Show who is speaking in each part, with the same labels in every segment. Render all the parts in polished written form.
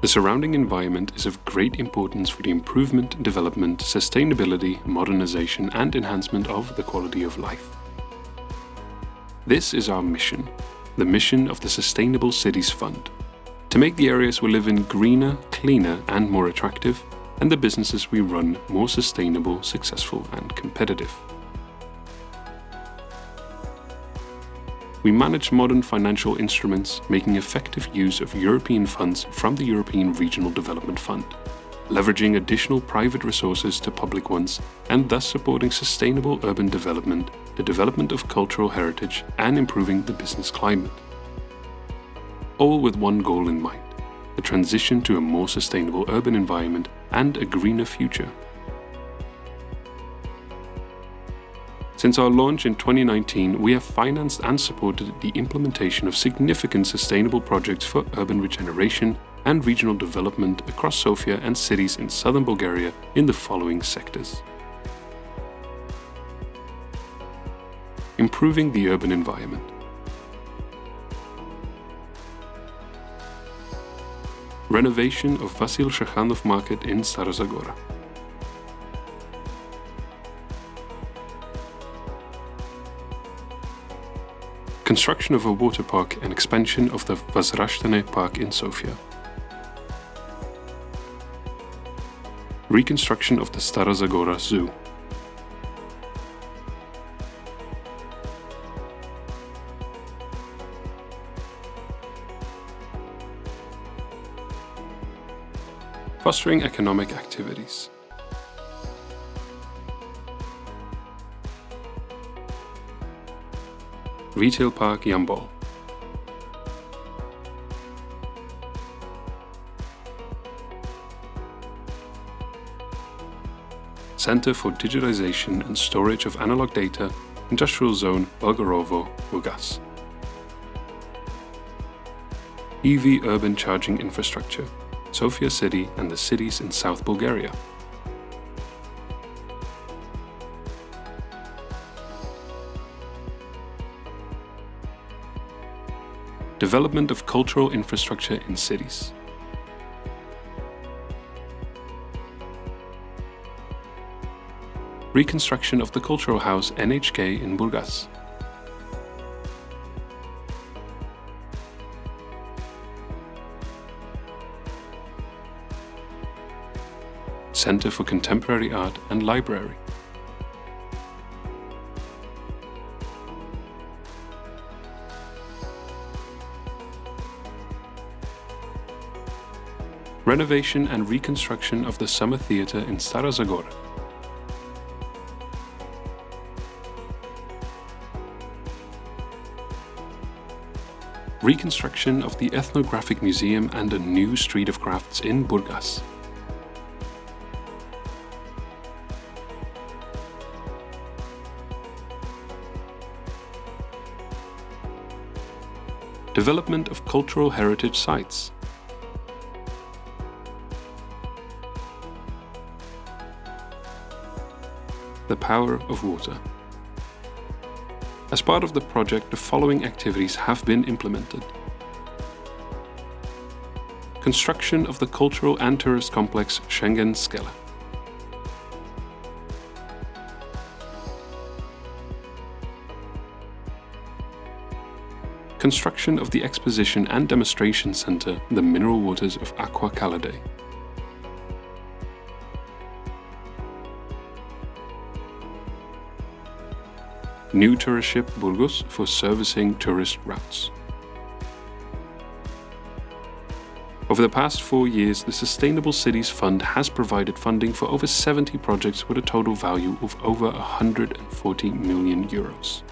Speaker 1: The surrounding environment is of great importance for the improvement, development, sustainability, modernization and enhancement of the quality of life. This is our mission, the mission of the Sustainable Cities Fund, to make the areas we live in greener, cleaner and more attractive, and the businesses we run more sustainable, successful and competitive. We manage modern financial instruments, making effective use of European funds from the European Regional Development Fund, leveraging additional private resources to public ones, and thus supporting sustainable urban development, the development of cultural heritage, and improving the business climate. All with one goal in mind: the transition to a more sustainable urban environment and a greener future. Since our launch in 2019, we have financed and supported the implementation of significant sustainable projects for urban regeneration and regional development across Sofia and cities in southern Bulgaria in the following sectors. Improving the urban environment. Renovation of Vasil Shakhanov Market in Stara Zagora. Construction of a water park and expansion of the Vazrashtane Park in Sofia. Reconstruction of the Stara Zagora Zoo. Fostering economic activities. Retail Park Jambol. Center for Digitization and Storage of Analog Data, Industrial Zone Bulgarovo, Burgas. EV Urban Charging Infrastructure, Sofia City and the cities in South Bulgaria. Development of cultural infrastructure in cities. Reconstruction of the cultural house NHK in Burgas. Center for Contemporary Art and Library. Renovation and reconstruction of the Summer Theatre in Stara Zagora. Reconstruction of the Ethnographic Museum and a new Street of Crafts in Burgas. Development of cultural heritage sites. The power of water. As part of the project, the following activities have been implemented. Construction of the cultural and tourist complex Schengen Skele. Construction of the exposition and demonstration center, the mineral waters of Aqua Calade. New tourist ship Burgos for servicing tourist routes. Over the past 4 years, the Sustainable Cities Fund has provided funding for over 70 projects with a total value of over 140 million euros.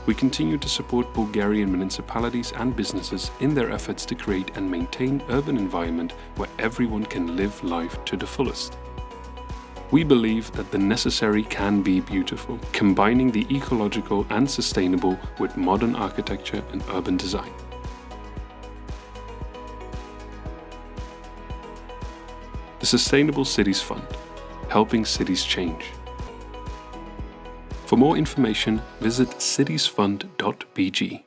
Speaker 1: We continue to support Bulgarian municipalities and businesses in their efforts to create and maintain an urban environment where everyone can live life to the fullest. We believe that the necessary can be beautiful, combining the ecological and sustainable with modern architecture and urban design. The Sustainable Cities Fund, helping cities change. For more information, visit citiesfund.bg.